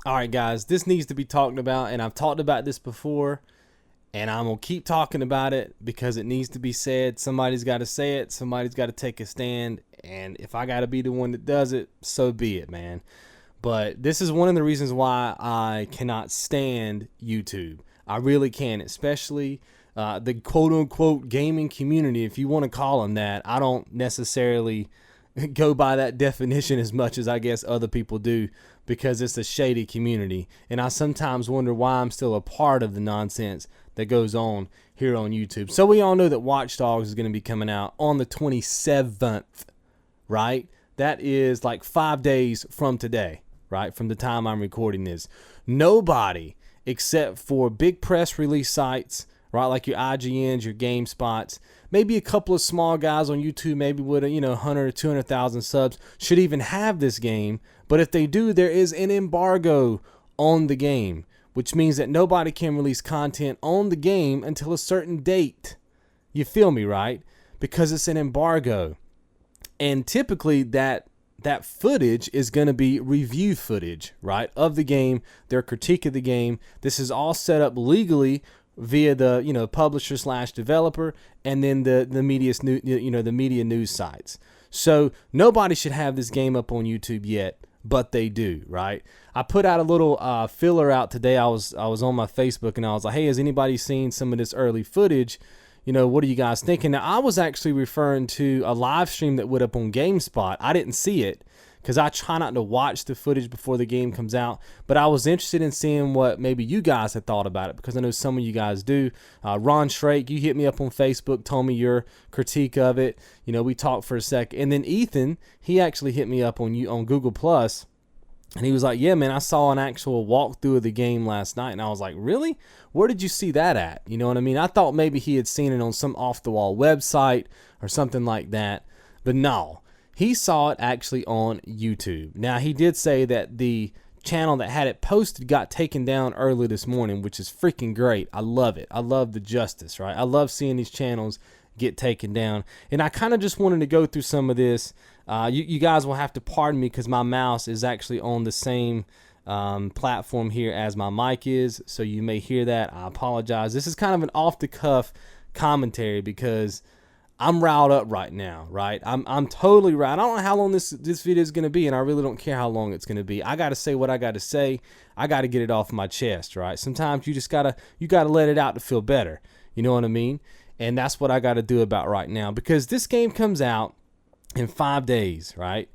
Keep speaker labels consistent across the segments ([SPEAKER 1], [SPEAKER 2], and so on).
[SPEAKER 1] All right, guys, this needs to be talked about, and I've talked about this before, and I'm going to keep talking about it because it needs to be said. Somebody's got to say it. Somebody's got to take a stand, and if I got to be the one that does it, so be it, man. But this is one of the reasons why I cannot stand YouTube. I really can, especially the quote-unquote gaming community, if you want to call them that. I don't necessarily go by that definition as much as I guess other people do, because it's a shady community, and I sometimes wonder why I'm still a part of the nonsense that goes on here on YouTube. So we all know that Watch Dogs is going to be coming out on the 27th, right? That is like 5 days from today, right? From the time I'm recording this. Nobody except for big press release sites, right, like your IGNs, your GameSpots, maybe a couple of small guys on YouTube, maybe with 100 or 200,000 subs, should even have this game. But if they do, there is an embargo on the game, which means that nobody can release content on the game until a certain date. You feel me, right? Because it's an embargo. And typically that footage is going to be review footage, right, of the game, their critique of the game. This is all set up legally via the publisher / developer, and then the media news sites. So nobody should have this game up on YouTube yet, but they do, right? I put out a little filler out today. I was on my Facebook, and I was like, hey, has anybody seen some of this early footage? What are you guys thinking? Now, I was actually referring to a live stream that went up on GameSpot. I didn't see it because I try not to watch the footage before the game comes out, but I was interested in seeing what maybe you guys had thought about it, because I know some of you guys do. Ron Shrake, you hit me up on Facebook, told me your critique of it. We talked for a sec, and then Ethan, he actually hit me up on Google Plus, and he was like, yeah, man, I saw an actual walkthrough of the game last night. And I was like, really? Where did you see that at? You know what I mean? I thought maybe he had seen it on some off-the-wall website or something like that, but no. He saw it actually on YouTube. Now, he did say that the channel that had it posted got taken down early this morning, which is freaking great. I love it. I love the justice, right? I love seeing these channels get taken down. And I kind of just wanted to go through some of this. You guys will have to pardon me because my mouse is actually on the same platform here as my mic is, so you may hear that. I apologize. This is kind of an off-the-cuff commentary because I'm riled up right now, right? I'm totally riled. I don't know how long this video is going to be, and I really don't care how long it's going to be. I got to say what I got to say. I got to get it off my chest, right? Sometimes you just got to let it out to feel better. You know what I mean? And that's what I got to do about right now, because this game comes out in 5 days, right?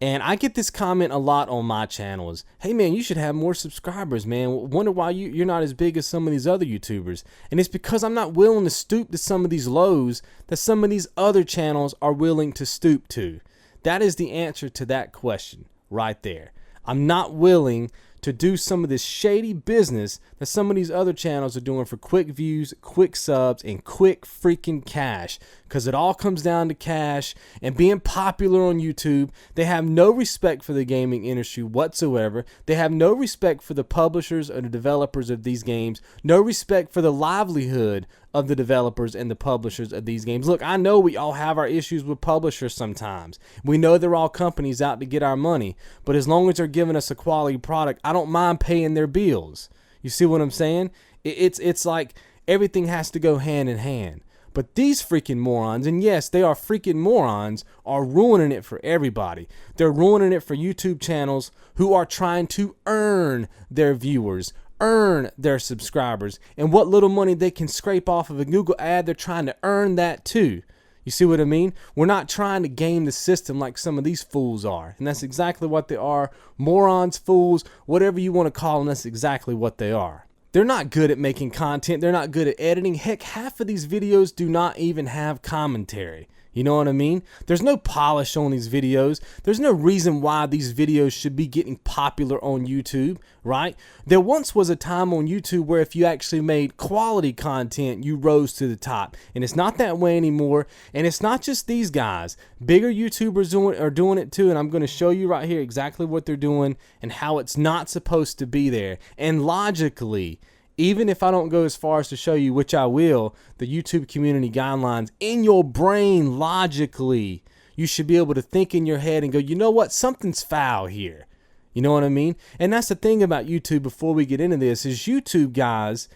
[SPEAKER 1] And I get this comment a lot on my channels. Hey, man, you should have more subscribers, man. Wonder why you're not as big as some of these other YouTubers. And it's because I'm not willing to stoop to some of these lows that some of these other channels are willing to stoop to. That is the answer to that question right there. I'm not willing to do some of this shady business that some of these other channels are doing for quick views, quick subs, and quick freaking cash. Because it all comes down to cash and being popular on YouTube. They have no respect for the gaming industry whatsoever. They have no respect for the publishers or the developers of these games. No respect for the livelihood of the developers and the publishers of these games. Look, I know we all have our issues with publishers sometimes. We know they're all companies out to get our money. But as long as they're giving us a quality product, I don't mind paying their bills. You see what I'm saying? It's like everything has to go hand in hand. But these freaking morons, and yes, they are freaking morons, are ruining it for everybody. They're ruining it for YouTube channels who are trying to earn their viewers, earn their subscribers. And what little money they can scrape off of a Google ad, they're trying to earn that too. You see what I mean? We're not trying to game the system like some of these fools are. And that's exactly what they are. Morons, fools, whatever you want to call them, that's exactly what they are. They're not good at making content. They're not good at editing. Heck, half of these videos do not even have commentary. You know what I mean? There's no polish on these videos. There's no reason why these videos should be getting popular on YouTube, right? There once was a time on YouTube where if you actually made quality content, you rose to the top. And it's not that way anymore. And it's not just these guys. Bigger YouTubers are doing it too. And I'm going to show you right here exactly what they're doing and how it's not supposed to be there. And logically, even if I don't go as far as to show you, which I will, the YouTube community guidelines, in your brain, logically, you should be able to think in your head and go, you know what, something's foul here. You know what I mean? And that's the thing about YouTube before we get into this is YouTube, guys,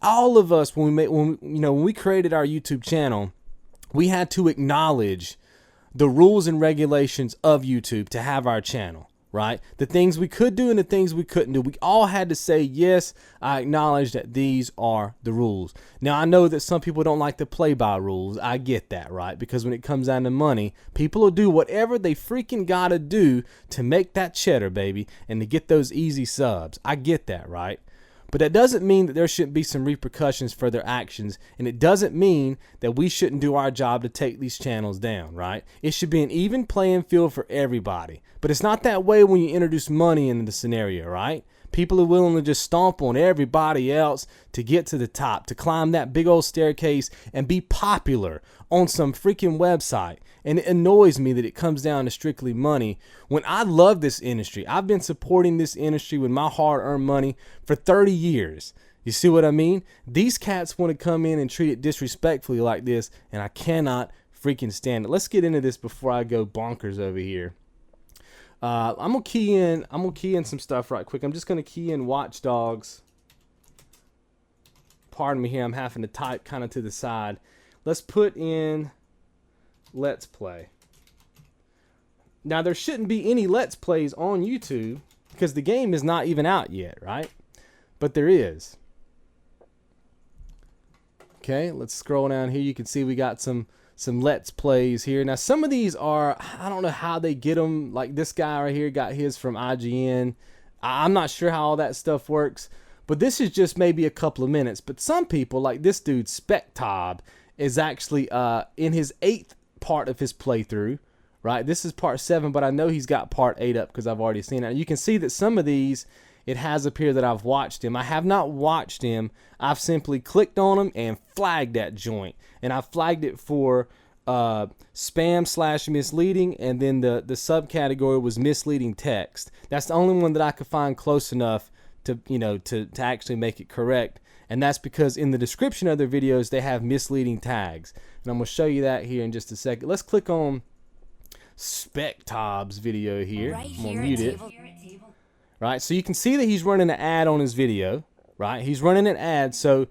[SPEAKER 1] all of us, when we created our YouTube channel, we had to acknowledge the rules and regulations of YouTube to have our channel, right? The things we could do and the things we couldn't do. We all had to say, yes, I acknowledge that these are the rules. Now, I know that some people don't like to play by rules. I get that, right? Because when it comes down to money, people will do whatever they freaking gotta do to make that cheddar, baby, and to get those easy subs. I get that, right? But that doesn't mean that there shouldn't be some repercussions for their actions. And it doesn't mean that we shouldn't do our job to take these channels down, right? It should be an even playing field for everybody. But it's not that way when you introduce money into the scenario, right? People are willing to just stomp on everybody else to get to the top, to climb that big old staircase and be popular on some freaking website. And it annoys me that it comes down to strictly money when I love this industry. I've been supporting this industry with my hard-earned money for 30 years. You see what I mean? These cats want to come in and treat it disrespectfully like this, and I cannot freaking stand it. Let's get into this before I go bonkers over here. I'm gonna key in some stuff right quick. I'm just gonna key in Watch Dogs. Pardon me here, I'm having to type kind of to the side. Let's put in Let's Play. Now there shouldn't be any Let's Plays on YouTube because the game is not even out yet, right? But there is. Okay, let's scroll down here. You can see we got some Let's Plays here. Now some of these are, I don't know how they get them. Like this guy right here got his from IGN. I'm not sure how all that stuff works, but this is just maybe a couple of minutes. But some people, like this dude Spectob, is actually in his 8th part of his playthrough, right? This is part 7, but I know he's got part 8 up because I've already seen it. You can see that some of these, it has appeared that I've watched him. I have not watched him. I've simply clicked on him and flagged that joint. And I flagged it for spam/misleading, and then the subcategory was misleading text. That's the only one that I could find close enough to, to actually make it correct. And that's because in the description of their videos, they have misleading tags. And I'm going to show you that here in just a second. Let's click on Spectob's video here. I'm going to mute it. Right, so you can see that he's running an ad on his video, right? He's running an ad. So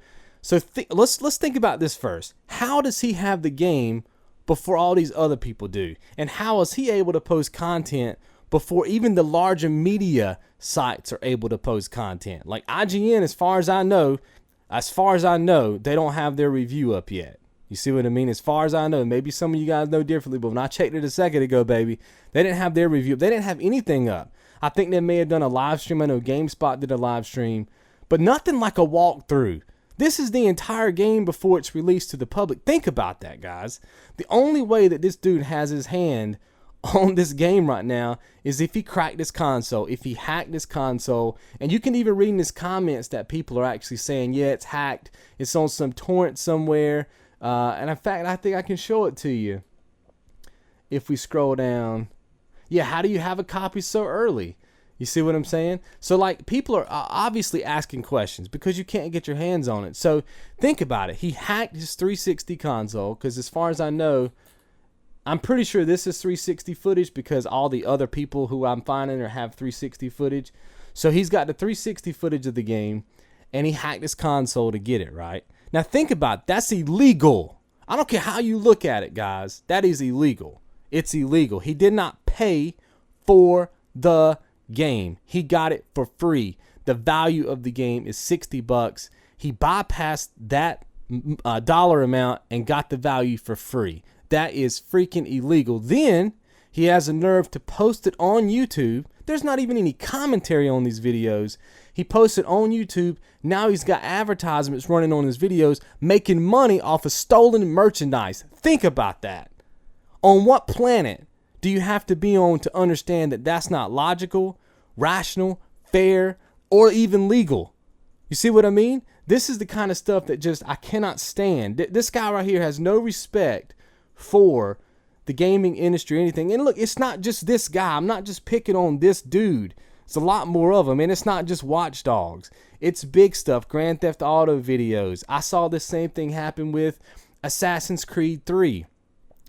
[SPEAKER 1] let's think about this first. How does he have the game before all these other people do? And how is he able to post content before even the larger media sites are able to post content? Like IGN, as far as I know, they don't have their review up yet. You see what I mean? As far as I know, maybe some of you guys know differently, but when I checked it a second ago, baby, they didn't have their review. They didn't have anything up. I think they may have done a live stream. I know GameSpot did a live stream, but nothing like a walkthrough. This is the entire game before it's released to the public. Think about that, guys. The only way that this dude has his hand on this game right now is if he cracked his console, if he hacked his console. And you can even read in his comments that people are actually saying, yeah, it's hacked. It's on some torrent somewhere. And in fact, I think I can show it to you if we scroll down. Yeah, how do you have a copy so early? You see what I'm saying? So like people are obviously asking questions because you can't get your hands on it. So think about it. He hacked his 360 console because as far as I know, I'm pretty sure this is 360 footage because all the other people who I'm finding have 360 footage. So he's got the 360 footage of the game and he hacked his console to get it, right? Now think about it. That's illegal. I don't care how you look at it, guys. That is illegal. It's illegal. He did not pay for the game. He got it for free. The value of the game is $60. He bypassed that dollar amount and got the value for free. That is freaking illegal. Then he has a nerve to post it on YouTube. There's not even any commentary on these videos. He posted on YouTube. Now he's got advertisements running on his videos, making money off of stolen merchandise. Think about that. On what planet do you have to be on to understand that that's not logical, rational, fair, or even legal? You see what I mean? This is the kind of stuff that just I cannot stand. This guy right here has no respect for the gaming industry or anything. And look, it's not just this guy. I'm not just picking on this dude. It's a lot more of them. And it's not just Watch Dogs. It's big stuff. Grand Theft Auto videos. I saw the same thing happen with Assassin's Creed 3.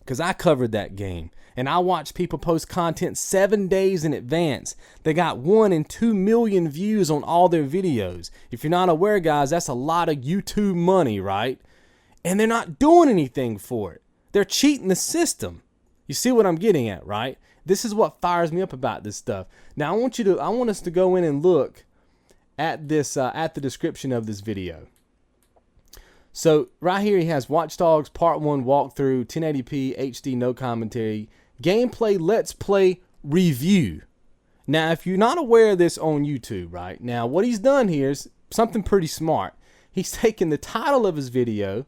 [SPEAKER 1] because I covered that game. And I watch people post content 7 days in advance. They got 1 and 2 million views on all their videos. If you're not aware, guys, that's a lot of YouTube money, right? And they're not doing anything for it. They're cheating the system. You see what I'm getting at, right? This is what fires me up about this stuff. Now I want us to go in and look at this at the description of this video. So right here he has Watch Dogs Part 1 walkthrough, 1080p HD, no commentary, gameplay let's play review. Now if you're not aware of this on YouTube, right, now what he's done here is something pretty smart. He's taken the title of his video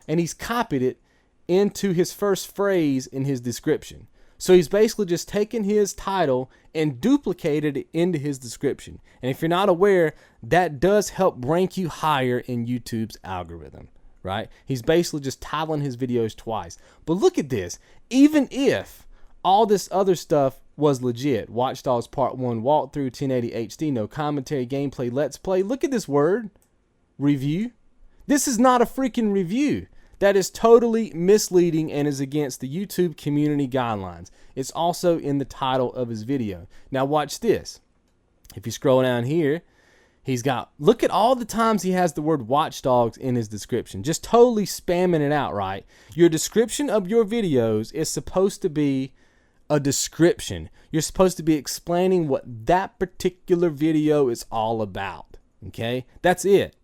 [SPEAKER 1] and he's copied it into his first phrase in his description. So he's basically just taken his title and duplicated it into his description. And if you're not aware, that does help rank you higher in YouTube's algorithm, right? He's basically just titling his videos twice. But look at this. Even if all this other stuff was legit, Watch Dogs Part 1 walkthrough, 1080 HD, no commentary, gameplay, let's play. Look at this word, review. This is not a freaking review. That is totally misleading and is against the YouTube community guidelines. It's also in the title of his video. Now watch this. If you scroll down here, he's got, look at all the times he has the word Watch Dogs in his description. Just totally spamming it out, right? Your description of your videos is supposed to be a description. You're supposed to be explaining what that particular video is all about. Okay? That's it.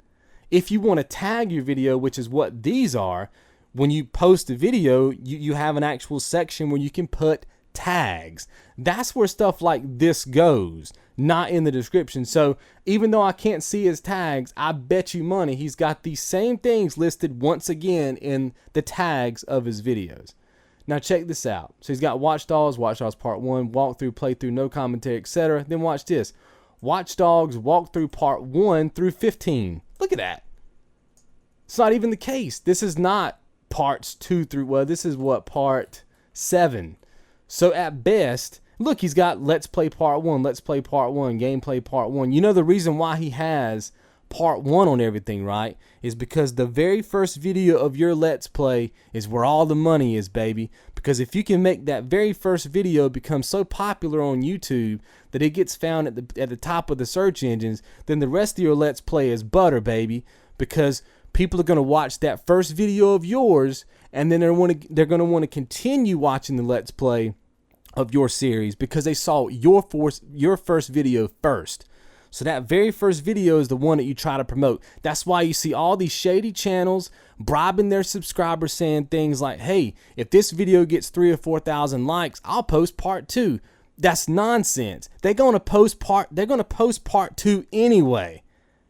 [SPEAKER 1] If you want to tag your video, which is what these are, when you post a video, you have an actual section where you can put tags. That's where stuff like this goes, not in the description. So even though I can't see his tags, I bet you money he's got these same things listed once again in the tags of his videos. Now check this out. So he's got Watch Dogs Part 1, walkthrough, playthrough, no commentary, etc. Then watch this. Watch Dogs walkthrough Part 1 through 15. Look at that. It's not even the case. This is not parts 2 through, well, this is what, part 7. So at best, look, he's got Let's Play Part 1, Let's Play Part 1, Gameplay Part 1. You know the reason why he has Part 1 on everything, right? Is because the very first video of your Let's Play is where all the money is, baby. Because if you can make that very first video become so popular on YouTube that it gets found at the top of the search engines, then the rest of your Let's Play is butter, baby. Because people are going to watch that first video of yours, and then they're going to want to continue watching the Let's Play of your series because they saw your first video first. So that very first video is the one that you try to promote. That's why you see all these shady channels bribing their subscribers saying things like, hey, if this video gets 3,000 or 4,000 likes, I'll post part 2. That's nonsense. They're going to post part 2 anyway.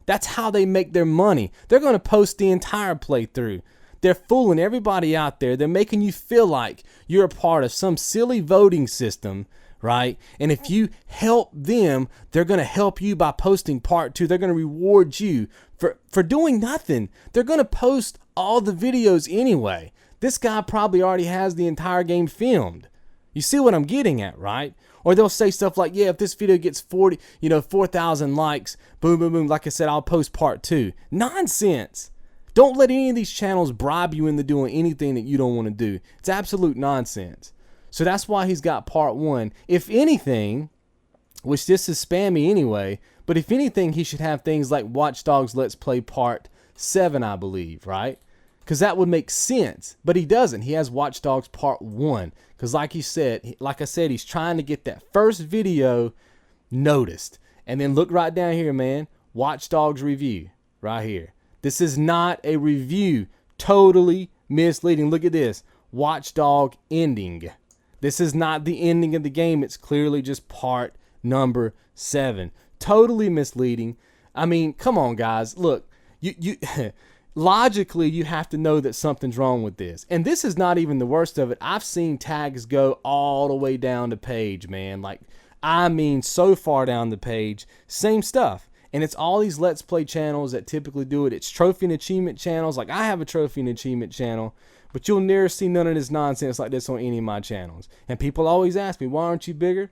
[SPEAKER 1] That's how they make their money. They're going to post the entire playthrough. They're fooling everybody out there. They're making you feel like you're a part of some silly voting system, right? And if you help them, they're going to help you by posting part 2. They're going to reward you for doing nothing. They're going to post all the videos anyway. This guy probably already has the entire game filmed. You see what I'm getting at, right? Or they'll say stuff like, yeah, if this video gets 4,000 likes, boom, boom, boom, like I said, I'll post part 2. Nonsense. Don't let any of these channels bribe you into doing anything that you don't want to do. It's absolute nonsense. So that's why he's got part 1. If anything, which this is spammy anyway, but if anything, he should have things like Watch Dogs Let's Play Part 7, I believe, right? Because that would make sense, but he doesn't. He has Watch Dogs Part 1 because like I said, he's trying to get that first video noticed. And then look right down here, man. Watch Dogs Review right here. This is not a review. Totally misleading. Look at this. Watch Dog ending. This is not the ending of the game. It's clearly just part number 7. Totally misleading. I mean, come on, guys. Look, you logically, you have to know that something's wrong with this. And this is not even the worst of it. I've seen tags go all the way down the page, man. Like, I mean, so far down the page. Same stuff. And it's all these Let's Play channels that typically do it. It's trophy and achievement channels. Like, I have a trophy and achievement channel. But you'll never see none of this nonsense like this on any of my channels. And people always ask me, why aren't you bigger?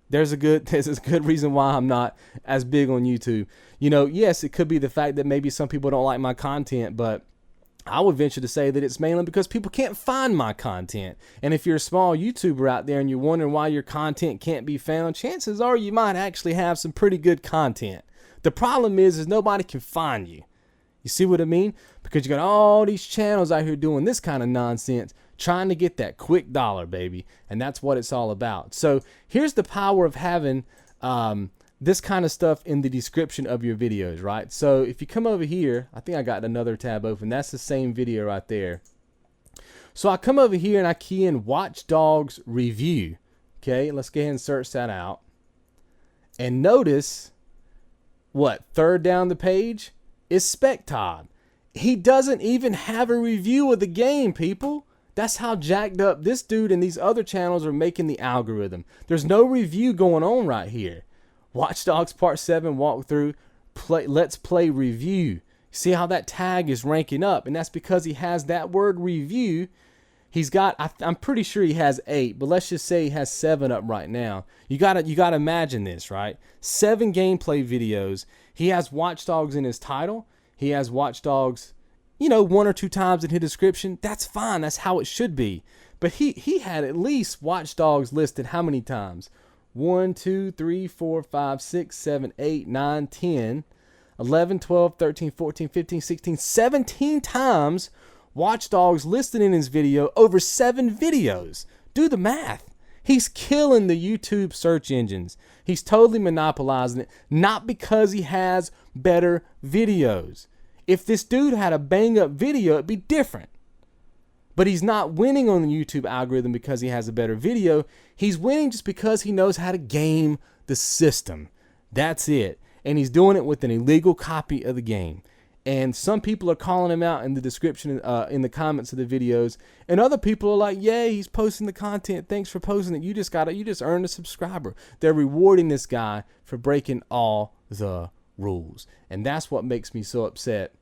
[SPEAKER 1] There's a good reason why I'm not as big on YouTube. You know, yes, it could be the fact that maybe some people don't like my content, but I would venture to say that it's mainly because people can't find my content. And if you're a small YouTuber out there and you're wondering why your content can't be found, chances are you might actually have some pretty good content. The problem is nobody can find you. You see what I mean? Because you got all these channels out here doing this kind of nonsense, trying to get that quick dollar, baby. And that's what it's all about. So here's the power of having this kind of stuff in the description of your videos, right? So if you come over here, I think I got another tab open. That's the same video right there. So I come over here and I key in Watch Dogs review. Okay, let's go ahead and search that out. And notice what, third down the page is Spectob. He doesn't even have a review of the game, people. That's how jacked up this dude and these other channels are making the algorithm. There's no review going on right here. Watch Dogs Part 7 walkthrough, let's play review. See how that tag is ranking up, and that's because he has that word review. He's got, I'm pretty sure he has 8, but let's just say he has 7 up right now. You gotta imagine this, right? 7 gameplay videos. He has Watch Dogs in his title. He has Watch Dogs, 1 or 2 times in his description. That's fine. That's how it should be. But he had at least Watch Dogs listed how many times? 1, 2, 3, 4, 5, 6, 7, 8, 9, 10, 11, 12, 13, 14, 15, 16, 17 times Watch Dogs listed in his video, over 7 videos. Do the math. He's killing the YouTube search engines. He's totally monopolizing it, not because he has better videos. If this dude had a bang up video, it'd be different. But he's not winning on the YouTube algorithm because he has a better video. He's winning just because he knows how to game the system. That's it. And he's doing it with an illegal copy of the game. And some people are calling him out in the description, in the comments of the videos. And other people are like, yay, he's posting the content. Thanks for posting it. You just earned a subscriber. They're rewarding this guy for breaking all the rules. And that's what makes me so upset.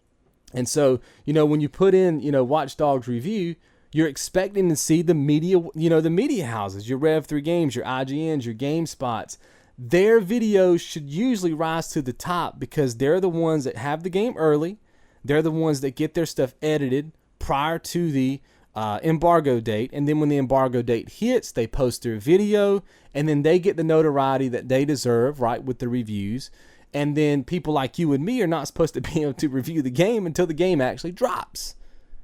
[SPEAKER 1] And so, when you put in, Watch Dogs review, you're expecting to see the media, the media houses, your Rev3 Games, your IGNs, your GameSpots. Their videos should usually rise to the top because they're the ones that have the game early. They're the ones that get their stuff edited prior to the embargo date. And then when the embargo date hits, they post their video and then they get the notoriety that they deserve, right, with the reviews. And then people like you and me are not supposed to be able to review the game until the game actually drops.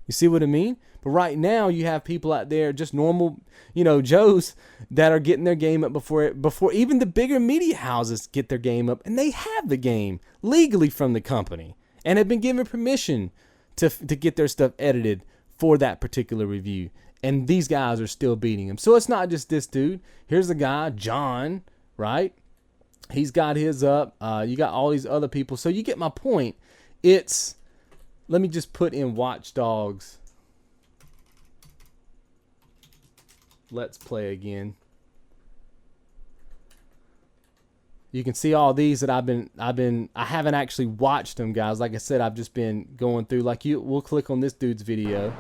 [SPEAKER 1] You see what I mean? But right now you have people out there, just normal, Joes that are getting their game up before even the bigger media houses get their game up, and they have the game legally from the company and have been given permission to get their stuff edited for that particular review. And these guys are still beating him. So it's not just this dude. Here's a guy, John, right? He's got his up. You got all these other people. So you get my point. Let me just put in Watch Dogs. Let's play again. You can see all these that I haven't actually watched them, guys. Like I said, I've just been going through. We'll click on this dude's video.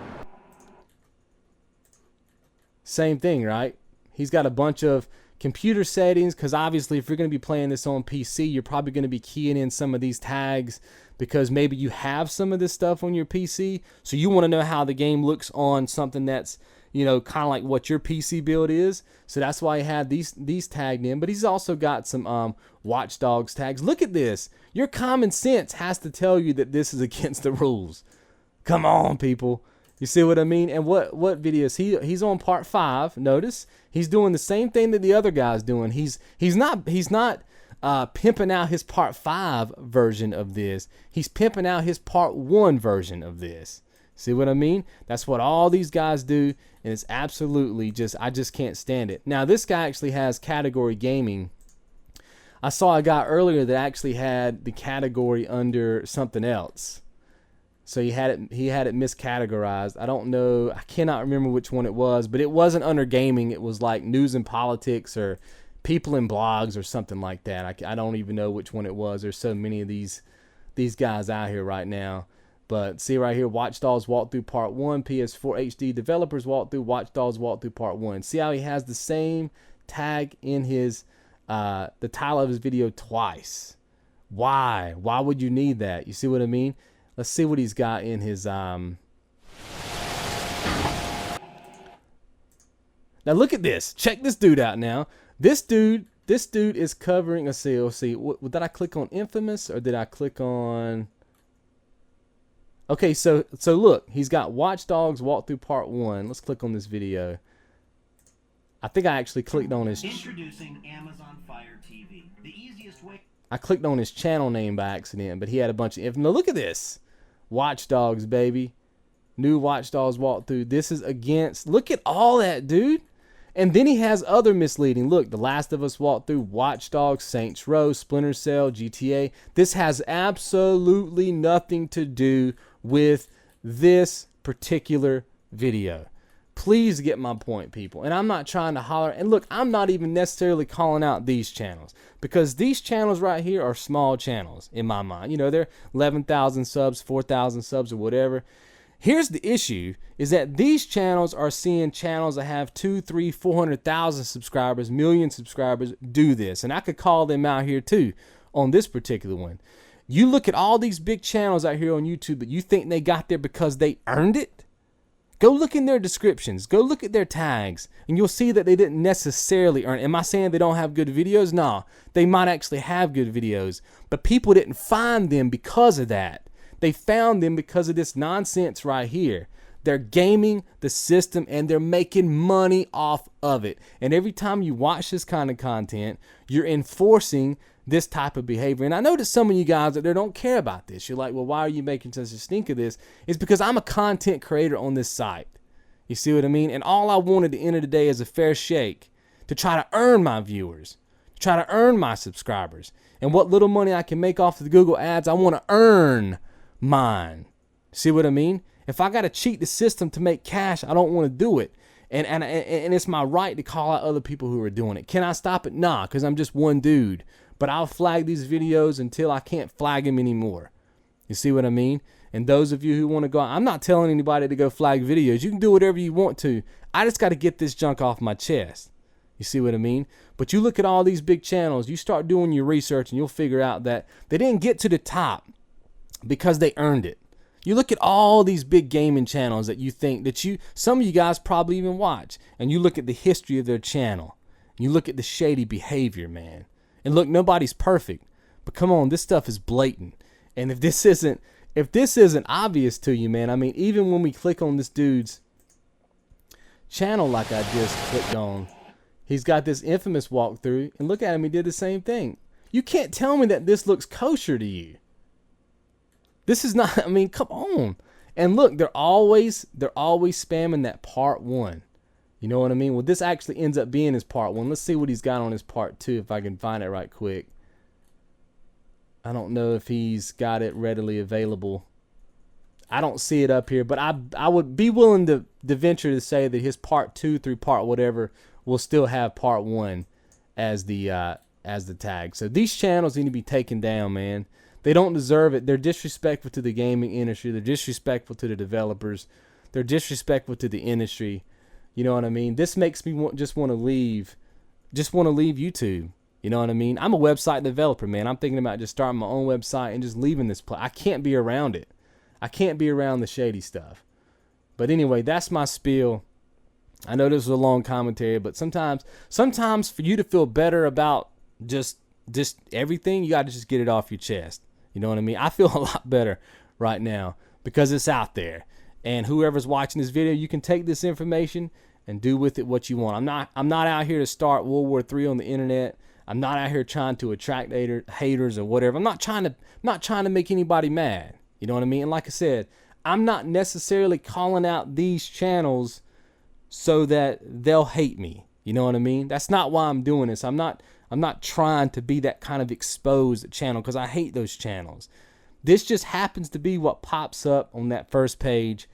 [SPEAKER 1] Same thing, right? He's got a bunch of computer settings, because obviously if you're going to be playing this on PC, you're probably going to be keying in some of these tags because maybe you have some of this stuff on your PC. So you want to know how the game looks on something that's, kind of like what your PC build is. So that's why he had these tagged in. But he's also got some Watch Dogs tags. Look at this. Your common sense has to tell you that this is against the rules. Come on, people. You see what I mean? And what videos? He's on part 5. Notice he's doing the same thing that the other guy's doing. He's not pimping out his part 5 version of this. He's pimping out his part 1 version of this. See what I mean? That's what all these guys do, and it's absolutely I just can't stand it. Now this guy actually has category gaming. I saw a guy earlier that actually had the category under something else. So he had it miscategorized. I don't know. I cannot remember which one it was, but it wasn't under gaming. It was like news and politics or people in blogs or something like that. I don't even know which one it was. There's so many of these guys out here right now. But see right here, Watch Dogs Walkthrough Part 1, PS4 HD Developers Walkthrough, Watch Dogs Walkthrough Part 1. See how he has the same tag in his the title of his video twice. Why? Why would you need that? You see what I mean? Let's see what he's got in his Now look at this. Check this dude out now. This dude is covering, let's see. What, did I click on Infamous or did I click on? Okay, so look, he's got Watch Dogs Walkthrough Part 1. Let's click on this video. I think I actually clicked on his... Introducing Amazon Fire TV. The easiest way... I clicked on his channel name by accident, but he had a bunch of... Now look at this. Watch Dogs, baby. New Watch Dogs walkthrough. This is against... Look at all that, dude. And then he has other misleading. Look, The Last of Us walkthrough, Watch Dogs, Saints Row, Splinter Cell, GTA. This has absolutely nothing to do with this particular video. Please get my point, people. And I'm not trying to holler. And look, I'm not even necessarily calling out these channels, because these channels right here are small channels in my mind. You know, they're 11,000 subs, 4,000 subs, or whatever. Here's the issue, is that these channels are seeing channels that have 2, 3, 400,000 subscribers, million subscribers do this. And I could call them out here too on this particular one. You look at all these big channels out here on YouTube that you think they got there because they earned it. Go look in their descriptions. Go look at their tags, and you'll see that they didn't necessarily earn it. Am I saying they don't have good videos? No, they might actually have good videos, but people didn't find them because of that. They found them because of this nonsense right here. They're gaming the system and they're making money off of it. And every time you watch this kind of content, you're enforcing this type of behavior. And I know that some of you guys that don't care about this. You're like, well, why are you making such a stink of this? It's because I'm a content creator on this site. You see what I mean? And all I want at the end of the day is a fair shake to try to earn my viewers, to try to earn my subscribers. And what little money I can make off of the Google ads, I want to earn mine. See what I mean? If I got to cheat the system to make cash, I don't want to do it. And it's my right to call out other people who are doing it. Can I stop it? Nah, because I'm just one dude. But I'll flag these videos until I can't flag them anymore. You see what I mean? And those of you who want to go, I'm not telling anybody to go flag videos. You can do whatever you want to. I just got to get this junk off my chest. You see what I mean? But you look at all these big channels, you start doing your research and you'll figure out that they didn't get to the top because they earned it. You look at all these big gaming channels that you think that some of you guys probably even watch, and you look at the history of their channel. You look at the shady behavior, man. And look, nobody's perfect, but come on, this stuff is blatant. And if this isn't obvious to you, man, I mean, even when we click on this dude's channel like I just clicked on, he's got this Infamous walkthrough, and look at him, he did the same thing. You can't tell me that this looks kosher to you. This is not, I mean, come on. And look, they're always spamming that part 1. You know what I mean? Well, this actually ends up being his part 1. Let's see what he's got on his part 2 if I can find it right quick. I don't know if he's got it readily available. I don't see it up here, but I would be willing to venture to say that his part 2 through part whatever will still have part 1 as the tag. So these channels need to be taken down, man. They don't deserve it. They're disrespectful to the gaming industry. They're disrespectful to the developers. They're disrespectful to the industry. You know what I mean? This makes me just want to leave YouTube. You know what I mean? I'm a website developer, man. I'm thinking about just starting my own website and just leaving this place. I can't be around it. I can't be around the shady stuff. But anyway, that's my spiel. I know this was a long commentary, but sometimes for you to feel better about just everything, you got to just get it off your chest. You know what I mean? I feel a lot better right now because it's out there. And whoever's watching this video, you can take this information and do with it what you want. I'm not out here to start World War III on the internet. I'm not out here trying to attract haters or whatever. I'm not trying to make anybody mad. You know what I mean? And like I said, I'm not necessarily calling out these channels so that they'll hate me. You know what I mean? That's not why I'm doing this. I'm not trying to be that kind of exposed channel because I hate those channels. This just happens to be what pops up on that first page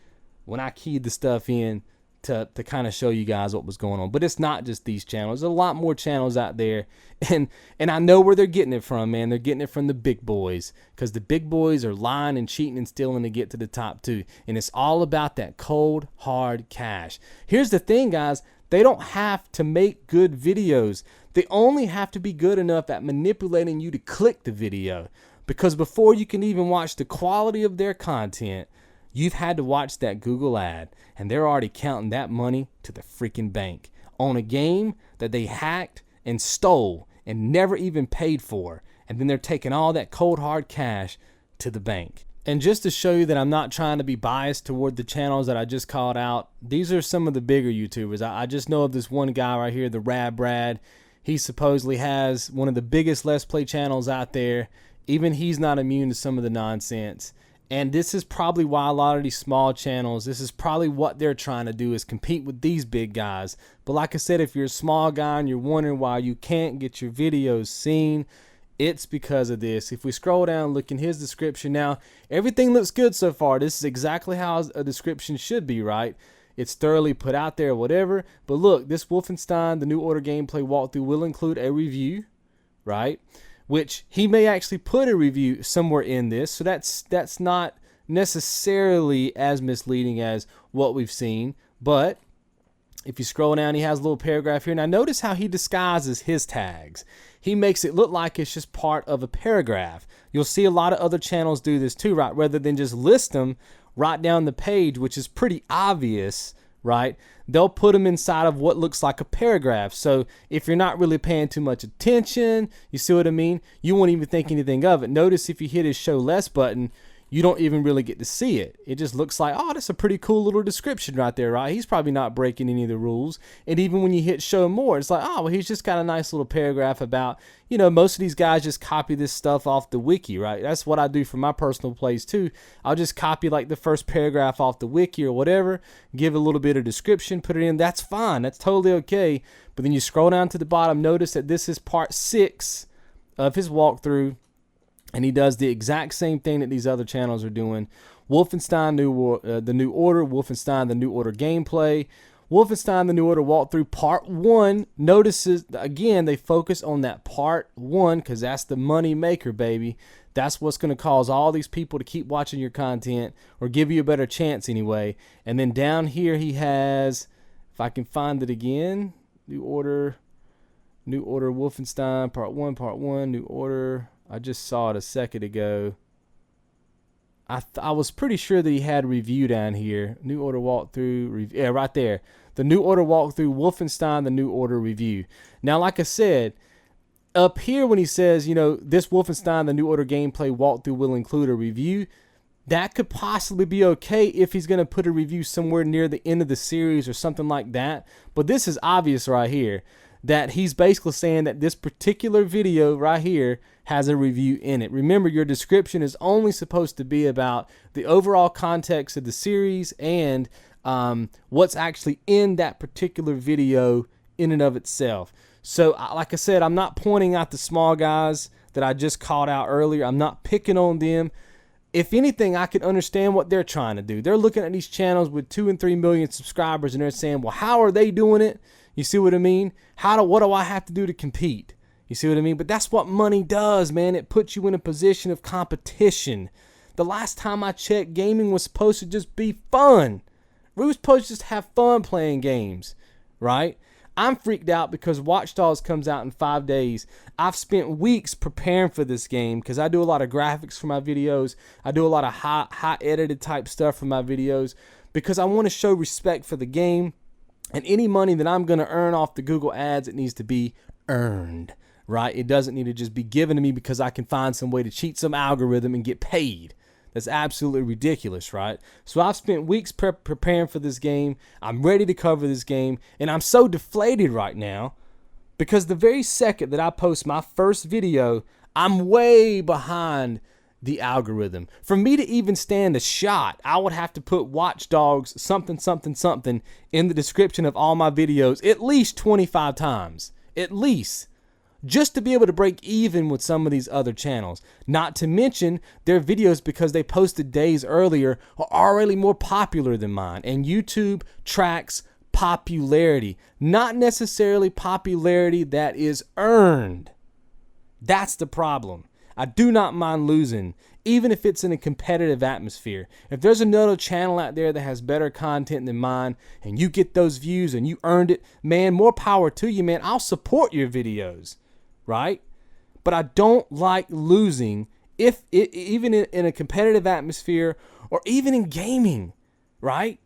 [SPEAKER 1] when I keyed the stuff in to kind of show you guys what was going on. But it's not just these channels. There's a lot more channels out there. And I know where they're getting it from, man. They're getting it from the big boys because the big boys are lying and cheating and stealing to get to the top too. And it's all about that cold, hard cash. Here's the thing, guys. They don't have to make good videos. They only have to be good enough at manipulating you to click the video. Because before you can even watch the quality of their content, you've had to watch that Google ad. And they're already counting that money to the freaking bank. on a game that they hacked and stole and never even paid for. And then they're taking all that cold hard cash to the bank. And just to show you that I'm not trying to be biased toward the channels that I just called out, these are some of the bigger YouTubers. I just know of this one guy right here, the Rad Brad. He supposedly has one of the biggest Let's Play channels out there. Even he's not immune to some of the nonsense. And this is probably why a lot of these small channels, this is probably what they're trying to do, is compete with these big guys. But like I said, if you're a small guy and you're wondering why you can't get your videos seen, it's because of this. If we scroll down, look in his description. Now, everything looks good so far. This is exactly how a description should be, right? It's thoroughly put out there, whatever. But look, this Wolfenstein, the New Order gameplay walkthrough will include a review, right? Which he may actually put a review somewhere in this. So that's not necessarily as misleading as what we've seen. But if you scroll down, he has a little paragraph here. Now notice how he disguises his tags. He makes it look like it's just part of a paragraph. You'll see a lot of other channels do this too, right? Rather than just list them right down the page, which is pretty obvious, right? They'll put them inside of what looks like a paragraph. So if you're not really paying too much attention, you see what I mean? You won't even think anything of it. Notice if you hit his show less button, you don't even really get to see it. It just looks like, oh, that's a pretty cool little description right there, right? He's probably not breaking any of the rules. And even when you hit show more, it's like, oh, well, he's just got a nice little paragraph about, you know, most of these guys just copy this stuff off the wiki, right? That's what I do for my personal plays too. I'll just copy like the first paragraph off the wiki or whatever, give a little bit of description, put it in. That's fine. That's totally okay. But then you scroll down to the bottom, notice that this is part 6 of his walkthrough. And he does the exact same thing that these other channels are doing. Wolfenstein the New Order, Wolfenstein the New Order gameplay, Wolfenstein the New Order walkthrough part 1. Notices, again, they focus on that part 1 because that's the money maker, baby. That's what's going to cause all these people to keep watching your content or give you a better chance anyway. And then down here he has, if I can find it again, New Order Wolfenstein part 1, New Order. I just saw it a second ago. I was pretty sure that he had review down here. New Order walkthrough, yeah, right there. The New Order walkthrough, Wolfenstein, the New Order review. Now, like I said, up here when he says, you know, this Wolfenstein, the New Order gameplay walkthrough will include a review, that could possibly be okay if he's going to put a review somewhere near the end of the series or something like that. But this is obvious right here that he's basically saying that this particular video right here has a review in it. Remember, your description is only supposed to be about the overall context of the series and what's actually in that particular video in and of itself. So like I said, I'm not pointing out the small guys that I just called out earlier. I'm not picking on them. If anything, I can understand what they're trying to do. They're looking at these channels with 2 and 3 million subscribers and they're saying, well, how are they doing it? You see what I mean? What do I have to do to compete? You see what I mean? But that's what money does, man. It puts you in a position of competition. The last time I checked, gaming was supposed to just be fun. We were supposed to just have fun playing games, right? I'm freaked out because Watch Dogs comes out in 5 days. I've spent weeks preparing for this game because I do a lot of graphics for my videos. I do a lot of high edited type stuff for my videos because I want to show respect for the game. And any money that I'm going to earn off the Google ads, it needs to be earned, right? It doesn't need to just be given to me because I can find some way to cheat some algorithm and get paid. That's absolutely ridiculous, right? So I've spent weeks preparing for this game. I'm ready to cover this game. And I'm so deflated right now because the very second that I post my first video, I'm way behind the algorithm. For me to even stand a shot, I would have to put Watch Dogs something in the description of all my videos at least 25 times. At least. Just to be able to break even with some of these other channels. Not to mention their videos, because they posted days earlier, are already more popular than mine. And YouTube tracks popularity. Not necessarily popularity that is earned. That's the problem. I do not mind losing, even if it's in a competitive atmosphere. If there's another channel out there that has better content than mine, and you get those views and you earned it, man, more power to you, man. I'll support your videos, right? But I don't like losing, even in a competitive atmosphere or even in gaming, right?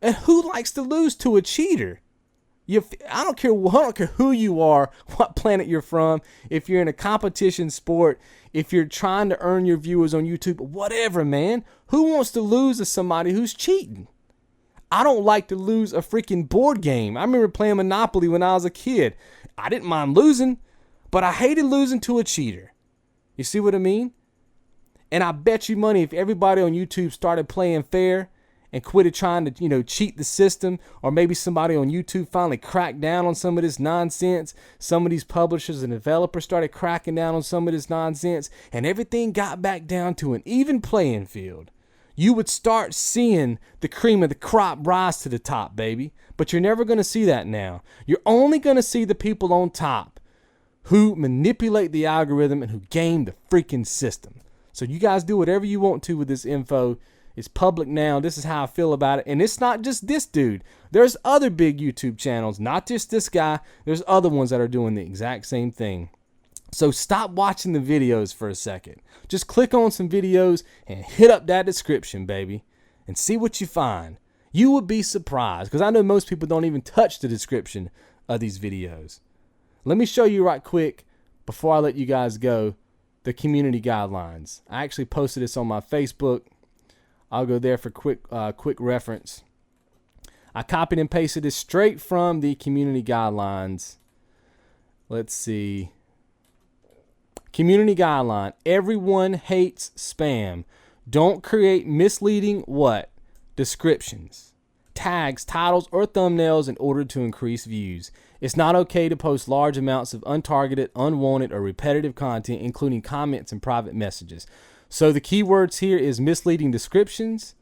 [SPEAKER 1] And who likes to lose to a cheater? I don't care who you are, what planet you're from, if you're in a competition sport, if you're trying to earn your viewers on YouTube, whatever, man. Who wants to lose to somebody who's cheating? I don't like to lose a freaking board game. I remember playing Monopoly when I was a kid. I didn't mind losing, but I hated losing to a cheater. You see what I mean? And I bet you money if everybody on YouTube started playing fair and quitted trying to, cheat the system, or maybe somebody on YouTube finally cracked down on some of this nonsense. Some of these publishers and developers started cracking down on some of this nonsense, and everything got back down to an even playing field. You would start seeing the cream of the crop rise to the top, baby. But you're never going to see that now. You're only going to see the people on top who manipulate the algorithm and who game the freaking system. So you guys do whatever you want to with this info. It's public now. This is how I feel about it. And it's not just this dude. There's other big YouTube channels, not just this guy. There's other ones that are doing the exact same thing. So stop watching the videos for a second. Just click on some videos and hit up that description, baby, and see what you find. You would be surprised, because I know most people don't even touch the description of these videos. Let me show you right quick, before I let you guys go, the community guidelines. I actually posted this on my Facebook. I'll go there for quick reference. I copied and pasted this straight from the community guidelines. Let's see. Community guideline. Everyone hates spam. Don't create misleading what? Descriptions, tags, titles, or thumbnails in order to increase views. It's not okay to post large amounts of untargeted, unwanted, or repetitive content, including comments and private messages. So the keywords here is misleading descriptions,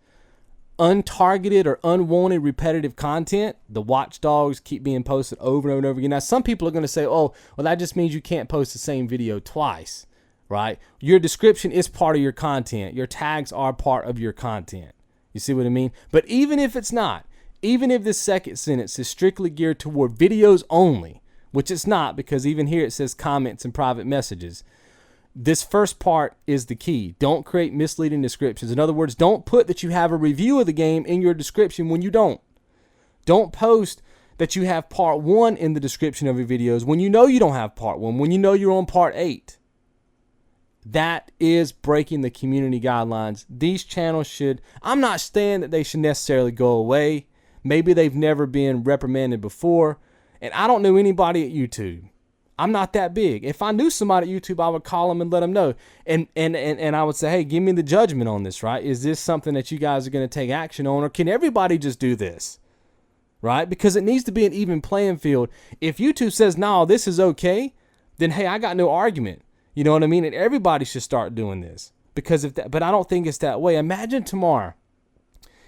[SPEAKER 1] untargeted or unwanted repetitive content. The watchdogs keep being posted over and over and over again. Now, some people are going to say, oh, well, that just means you can't post the same video twice, right? Your description is part of your content. Your tags are part of your content. You see what I mean? But even if it's not, even if this second sentence is strictly geared toward videos only, which it's not, because even here it says comments and private messages, this first part is the key. Don't create misleading descriptions. In other words, don't put that you have a review of the game in your description when you don't. Don't post that you have part 1 in the description of your videos when you know you don't have part 1, when you know you're on part 8. That is breaking the community guidelines. These channels should, I'm not saying that they should necessarily go away. Maybe they've never been reprimanded before. And I don't know anybody at YouTube. I'm not that big. If I knew somebody at YouTube, I would call them and let them know. And I would say, hey, give me the judgment on this, right? Is this something that you guys are going to take action on? Or can everybody just do this, right? Because it needs to be an even playing field. If YouTube says, no, this is okay, then, hey, I got no argument. You know what I mean? And everybody should start doing this. Because if that, but I don't think it's that way. Imagine tomorrow,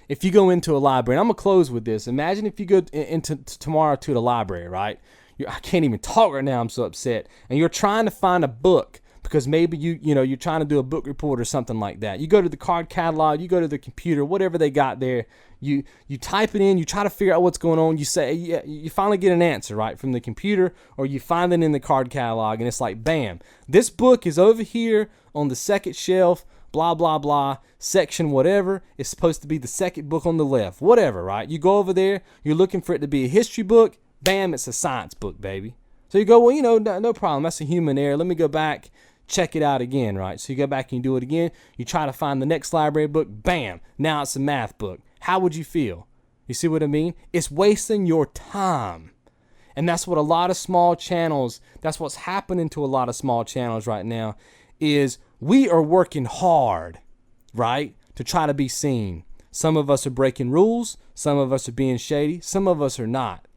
[SPEAKER 1] if you go into a library, and I'm going to close with this. Imagine if you go into tomorrow to the library, right? I can't even talk right now. I'm so upset. And you're trying to find a book because maybe you're trying to do a book report or something like that. You go to the card catalog, you go to the computer, whatever they got there. You type it in, you try to figure out what's going on. You say, yeah, you finally get an answer, right, from the computer, or you find it in the card catalog, and it's like, bam, this book is over here on the second shelf, blah, blah, blah, section whatever. It's supposed to be the second book on the left, whatever, right? You go over there, you're looking for it to be a history book. Bam, it's a science book, baby. So you go, well, no problem. That's a human error. Let me go back, check it out again, right? So you go back and you do it again. You try to find the next library book. Bam, now it's a math book. How would you feel? You see what I mean? It's wasting your time. And that's what a lot of small channels, that's what's happening to a lot of small channels right now, is we are working hard, right, to try to be seen. Some of us are breaking rules. Some of us are being shady. Some of us are not.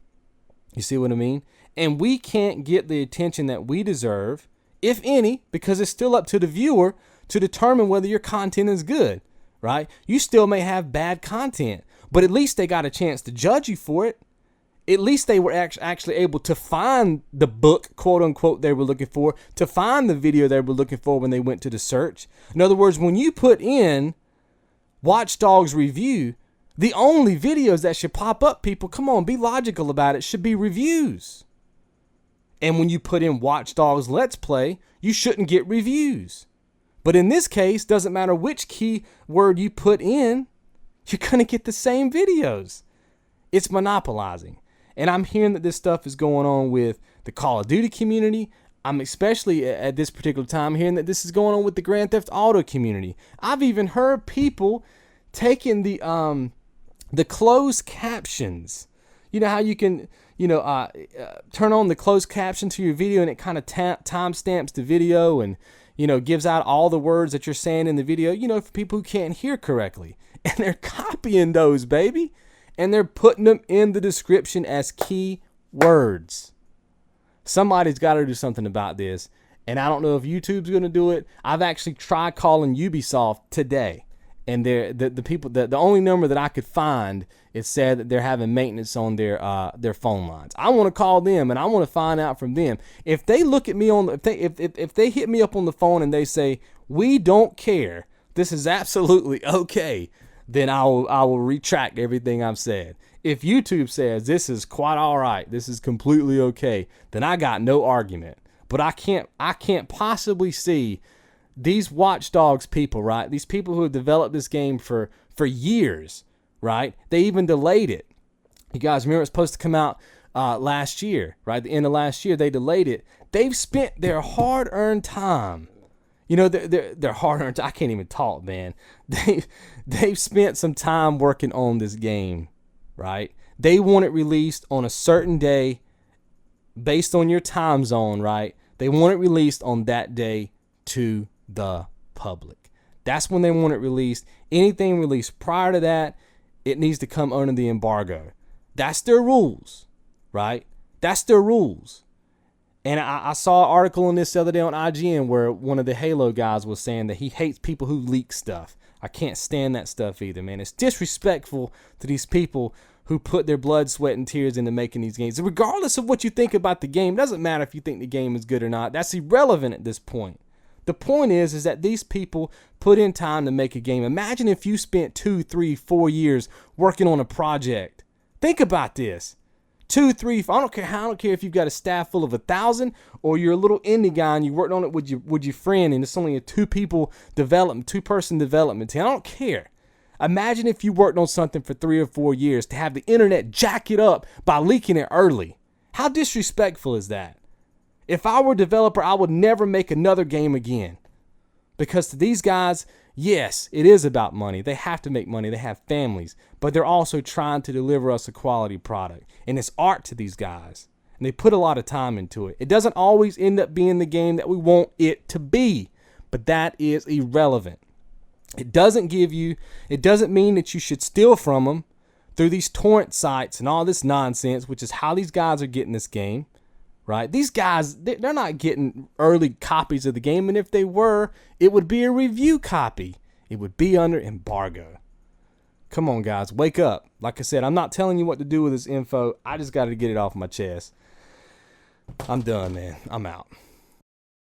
[SPEAKER 1] You see what I mean? And we can't get the attention that we deserve, if any, because it's still up to the viewer to determine whether your content is good, right? You still may have bad content, but at least they got a chance to judge you for it. At least they were actually able to find the book, quote unquote, they were looking for, to find the video they were looking for when they went to the search. In other words, when you put in Watchdog's review, the only videos that should pop up, people, come on, be logical about it, should be reviews. And when you put in Watchdog's Let's Play, you shouldn't get reviews. But in this case, doesn't matter which keyword you put in, you're going to get the same videos. It's monopolizing. And I'm hearing that this stuff is going on with the Call of Duty community. I'm especially at this particular time hearing that this is going on with the Grand Theft Auto community. I've even heard people taking the closed captions. You know how you can, turn on the closed caption to your video and it kind of timestamps the video and, gives out all the words that you're saying in the video, for people who can't hear correctly. And they're copying those, baby. And they're putting them in the description as key words. Somebody's got to do something about this. And I don't know if YouTube's going to do it. I've actually tried calling Ubisoft today. And the only number that I could find, it said that they're having maintenance on their phone lines. I want to call them and I want to find out from them. If they look at me if they hit me up on the phone and they say, "We don't care, this is absolutely okay," then I will retract everything I've said. If YouTube says this is quite all right, this is completely okay, then I got no argument. But I can't possibly see these watchdogs people, right? These people who have developed this game for years, right? They even delayed it. You guys remember it's supposed to come out last year, right? The end of last year, they delayed it. They've spent their hard-earned time. Their hard-earned time. I can't even talk, man. They've spent some time working on this game, right? They want it released on a certain day based on your time zone, right? They want it released on that day to the public. That's when they want it released. Anything released prior to that, it needs to come under the embargo. That's their rules, right? That's their rules. And I saw an article on this the other day on IGN where one of the Halo guys was saying that he hates people who leak stuff. I can't stand that stuff either, man. It's disrespectful to these people who put their blood, sweat, and tears into making these games. Regardless of what you think about the game, it doesn't matter if you think the game is good or not. That's irrelevant at this point. The point is that these people put in time to make a game. Imagine if you spent 2, 3, 4 years working on a project. Think about this. 2, 3, 4, I don't care if you've got a staff full of 1,000 or you're a little indie guy and you worked on it with your friend and it's only a two-person development team. I don't care. Imagine if you worked on something for 3 or 4 years to have the internet jack it up by leaking it early. How disrespectful is that? If I were a developer, I would never make another game again. Because to these guys, yes, it is about money. They have to make money. They have families. But they're also trying to deliver us a quality product. And it's art to these guys. And they put a lot of time into it. It doesn't always end up being the game that we want it to be. But that is irrelevant. It doesn't mean that you should steal from them through these torrent sites and all this nonsense, which is how these guys are getting this game. Right? These guys, they're not getting early copies of the game. And if they were, it would be a review copy. It would be under embargo. Come on, guys. Wake up. Like I said, I'm not telling you what to do with this info. I just got to get it off my chest. I'm done, man. I'm out.